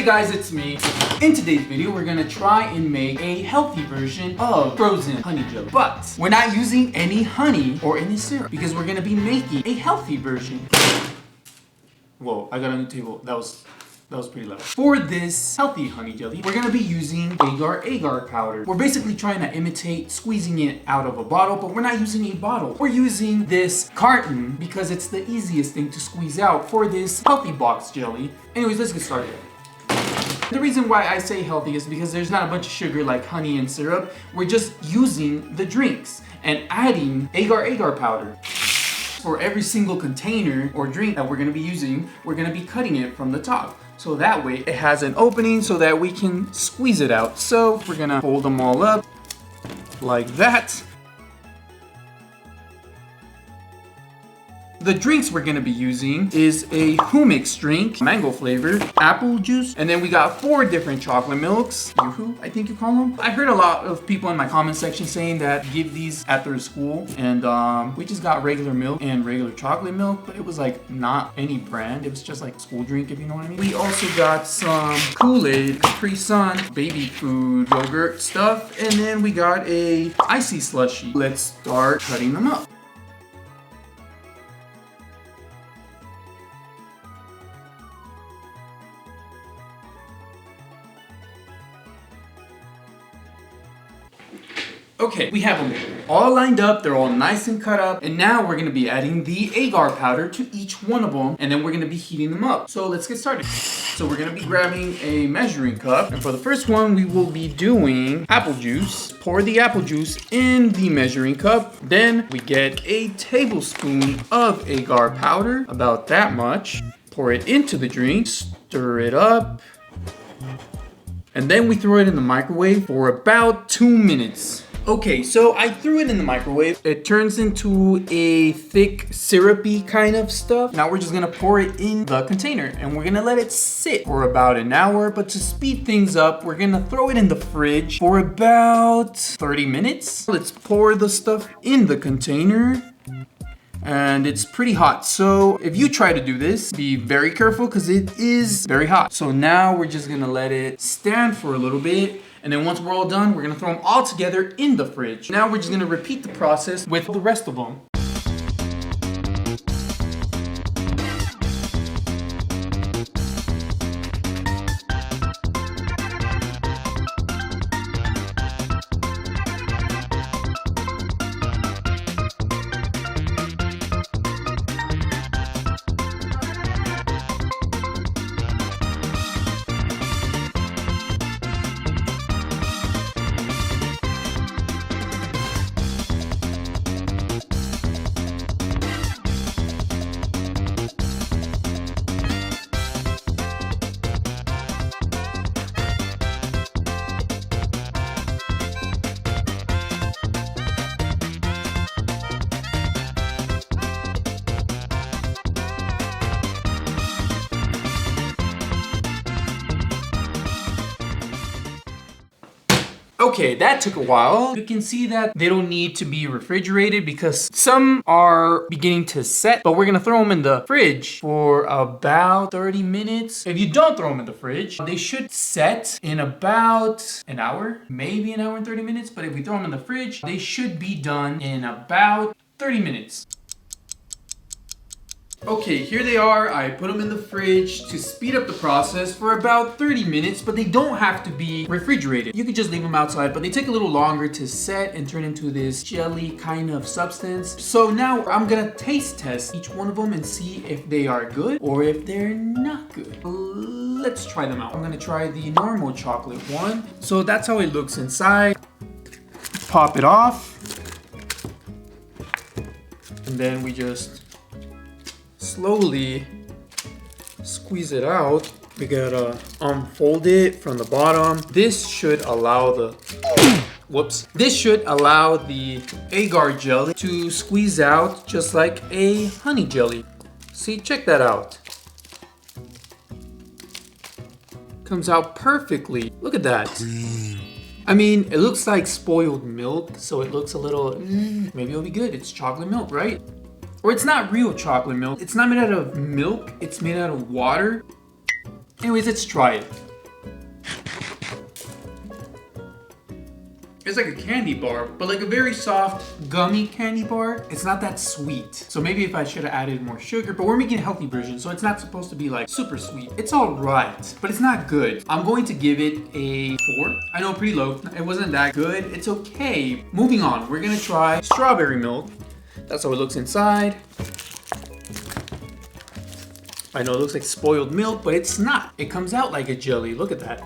guys, it's me. In today's video, we're gonna try and make a healthy version of frozen honey jelly. But we're not using any honey or any syrup because we're gonna be making a healthy version. Whoa, I got on the table. That was pretty loud. For this healthy honey jelly, we're gonna be using agar powder. We're basically trying to imitate squeezing it out of a bottle, but we're not using a bottle. We're using this carton because it's the easiest thing to squeeze out for this healthy box jelly. Anyways, let's get started. The reason why I say healthy is because there's not a bunch of sugar like honey and syrup. We're just using the drinks and adding agar powder. For every single container or drink that we're gonna be using, we're gonna be cutting it from the top. So that way it has an opening so that we can squeeze it out. So we're gonna fold them all up like that. The drinks we're gonna be using is a hummus drink, mango flavor, apple juice, and then we got 4 different chocolate milks. Yoo-hoo, I think you call them. I heard a lot of people in my comment section saying that give these at their school, and we just got regular milk and regular chocolate milk, but it was like not any brand. It was just like school drink, if you know what I mean. We also got some Kool-Aid, Capri Sun, baby food, yogurt stuff, and then we got a icy slushy. Let's start cutting them up. Okay, we have them all lined up, they're all nice and cut up, and now we're gonna be adding the agar powder to each one of them, and then we're gonna be heating them up. So let's get started. So we're gonna be grabbing a measuring cup, and for the first one, we will be doing apple juice. Pour the apple juice in the measuring cup. Then we get a tablespoon of agar powder, about that much. Pour it into the drink, stir it up, and then we throw it in the microwave for about 2 minutes. Okay, so I threw it in the microwave. It turns into a thick, syrupy kind of stuff. Now we're just gonna pour it in the container and we're gonna let it sit for about an hour. But to speed things up, we're gonna throw it in the fridge for about 30 minutes. Let's pour the stuff in the container. And it's pretty hot. So if you try to do this, be very careful because it is very hot. So now we're just gonna let it stand for a little bit. And then once we're all done, we're gonna throw them all together in the fridge. Now we're just gonna repeat the process with the rest of them. Okay, that took a while. You can see that they don't need to be refrigerated because some are beginning to set, but we're gonna throw them in the fridge for about 30 minutes. If you don't throw them in the fridge, they should set in about an hour, maybe an hour and 30 minutes, but if we throw them in the fridge, they should be done in about 30 minutes. Okay, here they are. I put them in the fridge to speed up the process for about 30 minutes, but they don't have to be refrigerated. You can just leave them outside, but they take a little longer to set and turn into this jelly kind of substance. So now I'm gonna taste test each one of them and see if they are good or if they're not good. Let's try them out. I'm gonna try the normal chocolate one. So that's how it looks inside. Pop it off. And then we just slowly squeeze it out. We gotta unfold it from the bottom. This should allow This should allow the agar jelly to squeeze out just like a honey jelly. See, check that out. Comes out perfectly. Look at that. I mean, it looks like spoiled milk, so it looks a little, maybe it'll be good. It's chocolate milk, right? Or it's not real chocolate milk. It's not made out of milk, it's made out of water. Anyways, let's try it. It's like a candy bar, but like a very soft, gummy candy bar. It's not that sweet. So maybe if I should have added more sugar, but we're making a healthy version, so it's not supposed to be like super sweet. It's all right, but it's not good. I'm going to give it a 4. I know, pretty low. It wasn't that good. It's okay. Moving on, we're gonna try strawberry milk. That's how it looks inside. I know it looks like spoiled milk, but it's not. It comes out like a jelly. Look at that.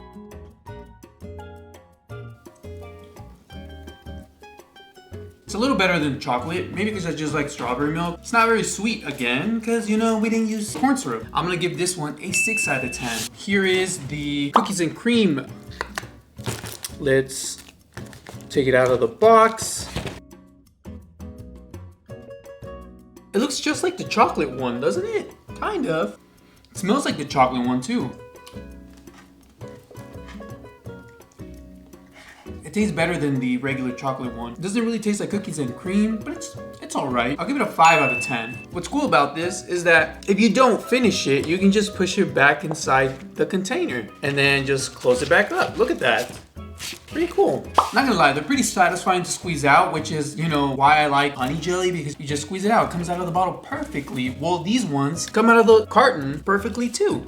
It's a little better than chocolate, maybe because I just like strawberry milk. It's not very sweet again, because you know, we didn't use corn syrup. I'm gonna give this one a 6 out of 10. Here is the cookies and cream. Let's take it out of the box. It looks just like the chocolate one, doesn't it? Kind of. It smells like the chocolate one too. It tastes better than the regular chocolate one. It doesn't really taste like cookies and cream, but it's all right. I'll give it a 5 out of 10. What's cool about this is that if you don't finish it, you can just push it back inside the container and then just close it back up. Look at that. Pretty cool. Not gonna lie, they're pretty satisfying to squeeze out, which is, you know, why I like honey jelly, because you just squeeze it out. It comes out of the bottle perfectly. Well, these ones come out of the carton perfectly too.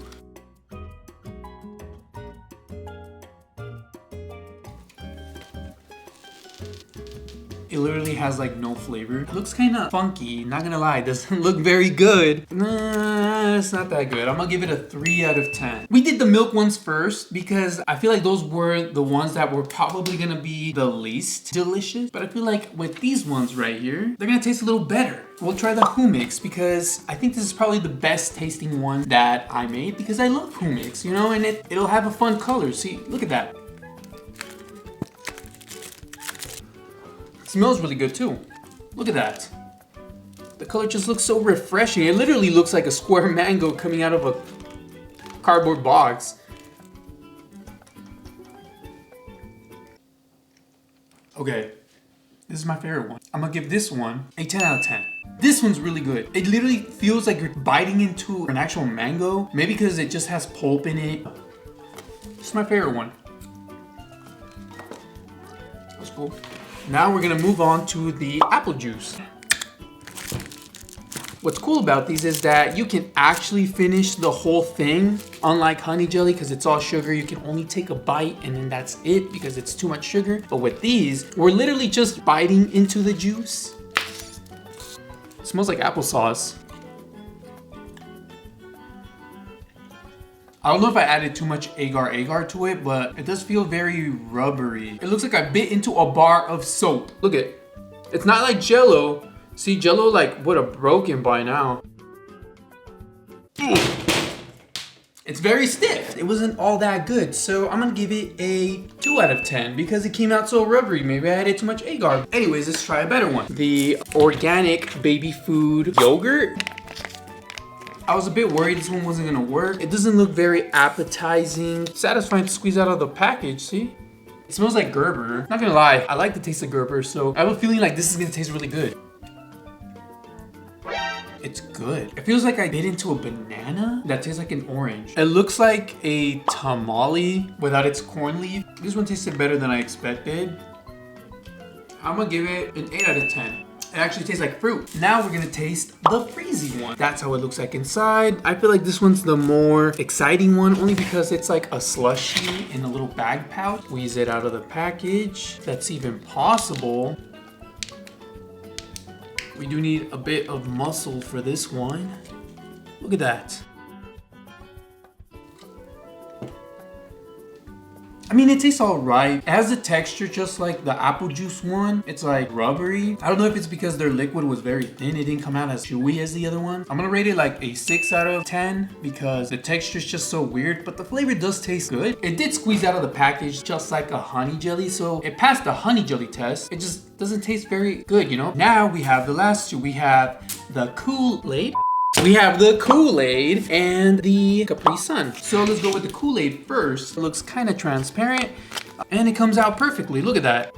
It literally has like no flavor. It looks kind of funky, not gonna lie. It doesn't look very good. Nah, it's not that good. I'm gonna give it a 3 out of 10. We did the milk ones first because I feel like those were the ones that were probably gonna be the least delicious. But I feel like with these ones right here, they're gonna taste a little better. We'll try the hummus because I think this is probably the best tasting one that I made because I love hummus, you know, and it'll have a fun color. See, look at that. Smells really good too. Look at that. The color just looks so refreshing. It literally looks like a square mango coming out of a cardboard box. Okay, this is my favorite one. I'm gonna give this one a 10 out of 10. This one's really good. It literally feels like you're biting into an actual mango. Maybe because it just has pulp in it. It's my favorite one. That's cool. Now we're gonna move on to the apple juice. What's cool about these is that you can actually finish the whole thing, unlike honey jelly, because it's all sugar. You can only take a bite and then that's it because it's too much sugar. But with these, we're literally just biting into the juice. It smells like applesauce. I don't know if I added too much agar to it, but it does feel very rubbery. It looks like I bit into a bar of soap. Look at it. It's not like Jell-O. See, Jell-O like would have broken by now. It's very stiff. It wasn't all that good, so I'm gonna give it a 2 out of 10 because it came out so rubbery. Maybe I added too much agar. Anyways, let's try a better one. The organic baby food yogurt. I was a bit worried this one wasn't gonna work. It doesn't look very appetizing. Satisfying to squeeze out of the package, see? It smells like Gerber. Not gonna lie, I like the taste of Gerber, so I have a feeling like this is gonna taste really good. It's good. It feels like I bit into a banana that tastes like an orange. It looks like a tamale without its corn leaf. This one tasted better than I expected. I'm gonna give it an 8 out of 10. It actually tastes like fruit. Now we're gonna taste the freezy one. That's how it looks like inside. I feel like this one's the more exciting one only because it's like a slushie in a little bag pouch. Squeeze it out of the package. If that's even possible. We do need a bit of muscle for this one. Look at that. I mean, it tastes all right. It has a texture just like the apple juice one. It's like rubbery. I don't know if it's because their liquid was very thin. It didn't come out as chewy as the other one. I'm gonna rate it like a 6 out of 10 because the texture is just so weird, but the flavor does taste good. It did squeeze out of the package just like a honey jelly, so it passed the honey jelly test. It just doesn't taste very good, you know? Now we have the last two. We have the Kool-Aid. We have the Kool-Aid and the Capri Sun. So let's go with the Kool-Aid first. It looks kind of transparent and it comes out perfectly. Look at that.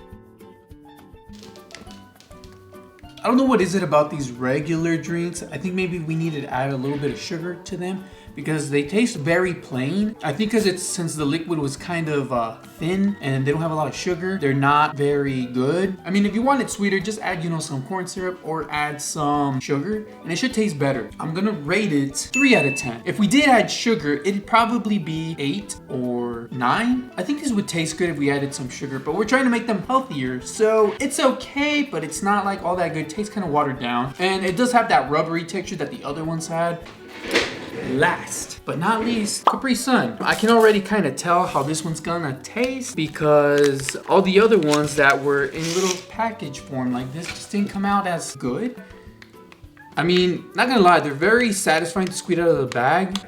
I don't know what is it about these regular drinks. I think maybe we need to add a little bit of sugar to them because they taste very plain. I think because since the liquid was kind of thin and they don't have a lot of sugar, they're not very good. I mean, if you want it sweeter, just add, you know, some corn syrup or add some sugar and it should taste better. I'm gonna rate it 3 out of 10. If we did add sugar, it'd probably be 8 or 9. I think this would taste good if we added some sugar, but we're trying to make them healthier, so it's okay, but it's not like all that good. It tastes kind of watered down, and it does have that rubbery texture that the other ones had. Last but not least, Capri Sun. I can already kind of tell how this one's gonna taste because all the other ones that were in little package form like this just didn't come out as good. I mean, not gonna lie, they're very satisfying to squeeze out of the bag.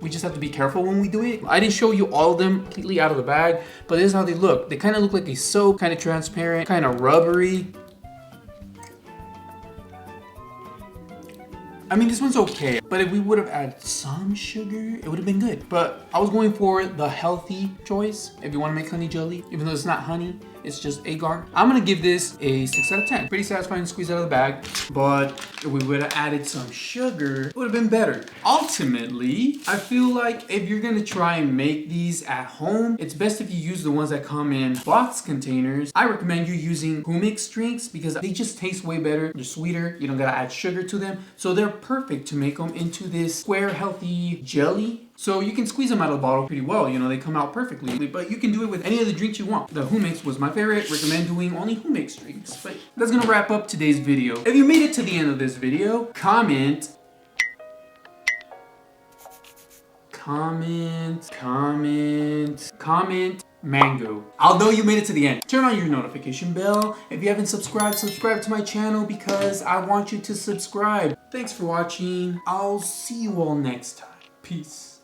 We just have to be careful when we do it. I didn't show you all of them completely out of the bag, but this is how they look. They kind of look like a soap, kind of transparent, kind of rubbery. I mean, this one's okay, but if we would have added some sugar, it would have been good. But I was going for the healthy choice. If you want to make honey jelly, even though it's not honey, it's just agar. I'm gonna give this a 6 out of 10. Pretty satisfying to squeeze out of the bag, but if we would have added some sugar, it would have been better. Ultimately, I feel like if you're gonna try and make these at home, it's best if you use the ones that come in box containers. I recommend you using hummus drinks because they just taste way better. They're sweeter, you don't gotta add sugar to them. So they're perfect to make them into this square healthy jelly. So you can squeeze them out of the bottle pretty well, you know, they come out perfectly, but you can do it with any of the drinks you want. The hummus was my favorite, recommend doing only hummus drinks. But that's gonna wrap up today's video. If you made it to the end of this video, comment mango. I'll know you made it to the end. Turn on your notification bell. If you haven't subscribed, subscribe to my channel because I want you to subscribe. Thanks for watching. I'll see you all next time. Peace.